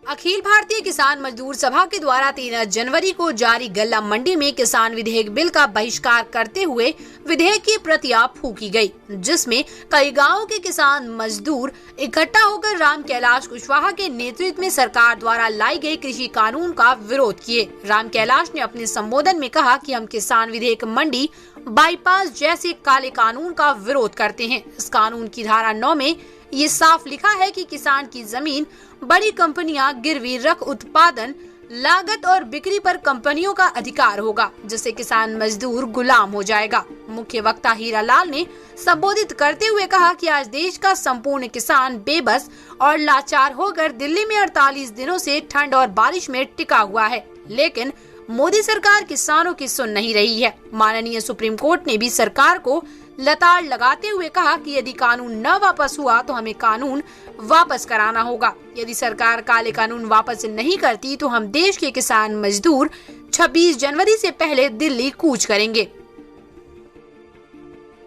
अखिल भारतीय किसान मजदूर सभा के द्वारा 13 जनवरी को जारी गल्ला मंडी में किसान विधेयक बिल का बहिष्कार करते हुए विधेयक की प्रतियां फूंकी गई, जिसमें कई गांवों के किसान मजदूर इकट्ठा होकर राम कैलाश कुशवाहा के नेतृत्व में सरकार द्वारा लाई गई कृषि कानून का विरोध किए। राम कैलाश ने अपने संबोधन में कहा कि हम किसान विधेयक मंडी बाईपास जैसे काले कानून का विरोध करते हैं। इस कानून की धारा 9 में ये साफ लिखा है कि किसान की जमीन बड़ी कंपनियां गिरवी रख उत्पादन, लागत और बिक्री पर कंपनियों का अधिकार होगा, जिससे किसान मजदूर गुलाम हो जाएगा। मुख्य वक्ता हीरालाल ने संबोधित करते हुए कहा कि आज देश का संपूर्ण किसान बेबस और लाचार होकर दिल्ली में 48 दिनों से ठंड और बारिश में टिका हुआ है, लेकिन मोदी सरकार किसानों की सुन नहीं रही है। माननीय सुप्रीम कोर्ट ने भी सरकार को लताड़ लगाते हुए कहा कि यदि कानून न वापस हुआ तो हमें कानून वापस कराना होगा। यदि सरकार काले कानून वापस नहीं करती तो हम देश के किसान मजदूर 26 जनवरी से पहले दिल्ली कूच करेंगे।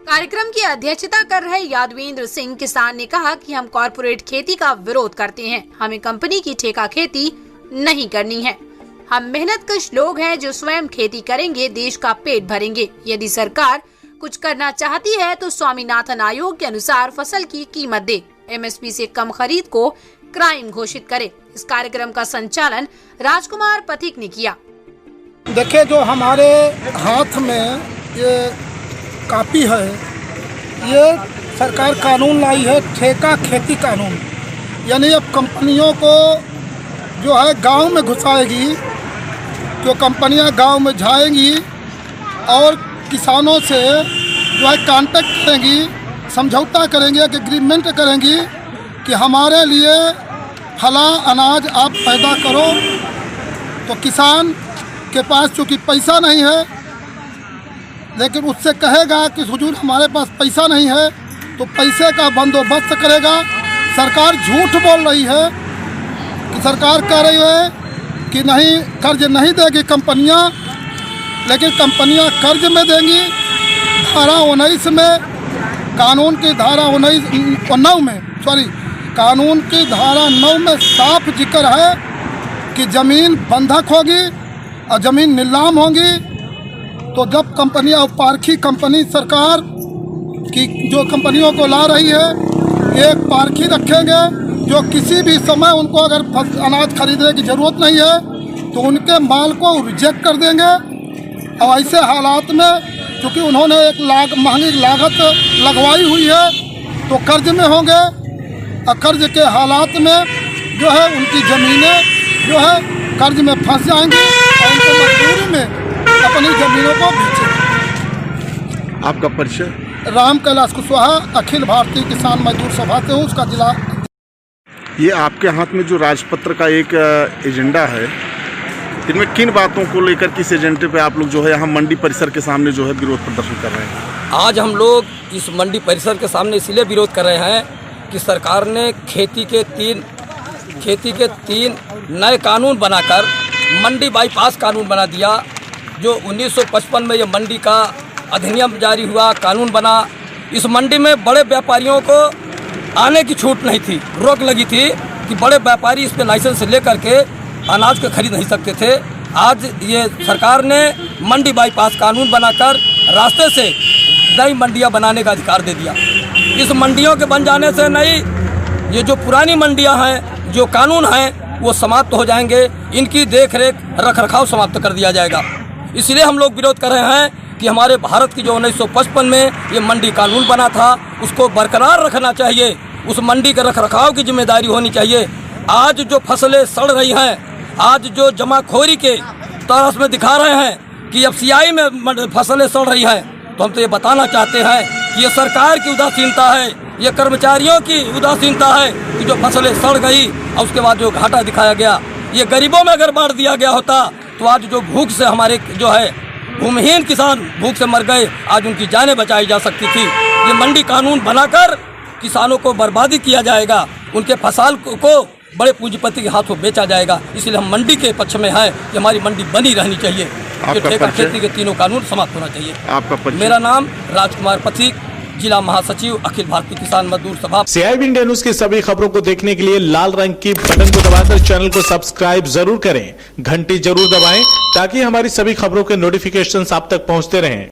कार्यक्रम की अध्यक्षता कर रहे यादवेंद्र सिंह किसान ने कहा कि हम कॉर्पोरेट खेती का विरोध करते हैं, हमें कंपनी की ठेका खेती नहीं करनी है। हम मेहनतकश लोग हैं जो स्वयं खेती करेंगे, देश का पेट भरेंगे। यदि सरकार कुछ करना चाहती है तो स्वामीनाथन आयोग के अनुसार फसल की कीमत दे, एमएसपी से कम खरीद को क्राइम घोषित करे। इस कार्यक्रम का संचालन राजकुमार पथिक ने किया। देखिए, जो हमारे हाथ में ये कॉपी है, ये सरकार कानून लाई है, ठेका खेती कानून। यानी अब कंपनियों को जो है गांव में घुसाएगी, जो कंपनियां गांव में जाएंगी और किसानों से जो है कांटेक्ट करेंगी, समझौता करेंगे, एग्रीमेंट करेंगी कि हमारे लिए फला अनाज आप पैदा करो। तो किसान के पास चूँकि पैसा नहीं है, लेकिन उससे कहेगा कि हुजूर हमारे पास पैसा नहीं है, तो पैसे का बंदोबस्त करेगा। सरकार झूठ बोल रही है कि सरकार कह रही है कि नहीं, कर्ज नहीं देगी कंपनियां, लेकिन कंपनियां कर्ज में देंगी। धारा 19 में, कानून की धारा 9 में कानून की धारा 9 में साफ जिक्र है कि ज़मीन बंधक होगी और ज़मीन नीलाम होगी। तो जब कंपनियां, पारखी कंपनी सरकार की जो कंपनियों को ला रही है, एक पारखी रखेंगे जो किसी भी समय उनको अगर अनाज खरीदने की ज़रूरत नहीं है तो उनके माल को रिजेक्ट कर देंगे। और ऐसे हालात में क्योंकि उन्होंने एक महंगी लागत लगवाई हुई है तो कर्ज में होंगे, और कर्ज के हालात में जो है उनकी ज़मीनें जो है कर्ज में फंस जाएंगी और उनको मजबूरी में अपनी ज़मीनों को बेचेंगे। आपका परिचय? राम कैलाश कुशवाहा, अखिल भारतीय किसान मजदूर सभा से हूँ, उसका जिला। ये आपके हाथ में जो राजपत्र का एक एजेंडा है, इनमें किन बातों को लेकर किस एजेंडे पे आप लोग जो है यहाँ मंडी परिसर के सामने जो है विरोध प्रदर्शन कर रहे हैं? आज हम लोग इस मंडी परिसर के सामने इसलिए विरोध कर रहे हैं कि सरकार ने खेती के तीन नए कानून बनाकर मंडी बाईपास कानून बना दिया। जो 1955 में ये मंडी का अधिनियम जारी हुआ, कानून बना। इस मंडी में बड़े व्यापारियों को आने की छूट नहीं थी, रोक लगी थी कि बड़े व्यापारी इस पे लाइसेंस लेकर के अनाज को खरीद नहीं सकते थे। आज ये सरकार ने मंडी बाईपास कानून बनाकर रास्ते से नई मंडियां बनाने का अधिकार दे दिया। इस मंडियों के बन जाने से नहीं, ये जो पुरानी मंडियां हैं, जो कानून हैं, वो समाप्त हो जाएंगे। इनकी देख रेख रख रखाव समाप्त कर दिया जाएगा। इसलिए हम लोग विरोध कर रहे हैं कि हमारे भारत की जो 1955 में ये मंडी कानून बना था, उसको बरकरार रखना चाहिए। उस मंडी के रख रखाव की जिम्मेदारी होनी चाहिए। आज जो फसलें सड़ रही हैं, आज जो जमाखोरी के तरस में दिखा रहे हैं कि एफसीआई में फसलें सड़ रही हैं, तो हम तो ये बताना चाहते हैं कि ये सरकार की उदासीनता है, ये कर्मचारियों की उदासीनता है कि जो फसलें सड़ गई और उसके बाद जो घाटा दिखाया गया, ये गरीबों में अगर बांट दिया गया होता तो आज जो भूख से हमारे जो है भूमिहीन किसान भूख से मर गए, आज उनकी जानें बचाई जा सकती थी। ये मंडी कानून बनाकर किसानों को बर्बादी किया जाएगा, उनके फसल को बड़े पूंजीपति के हाथों बेचा जाएगा। इसलिए हम मंडी के पक्ष में हैं कि हमारी मंडी बनी रहनी चाहिए। ठेका खेती के तीनों कानून समाप्त होना चाहिए। आपका परिचय? मेरा नाम राजकुमार पथिक, जिला महासचिव अखिल भारतीय किसान मजदूर सभा। CIB इंडिया न्यूज की सभी खबरों को देखने के लिए लाल रंग की बटन को दबाकर चैनल को सब्सक्राइब जरूर करें, घंटी जरूर दबाएं ताकि हमारी सभी खबरों के नोटिफिकेशन आप तक पहुंचते रहें।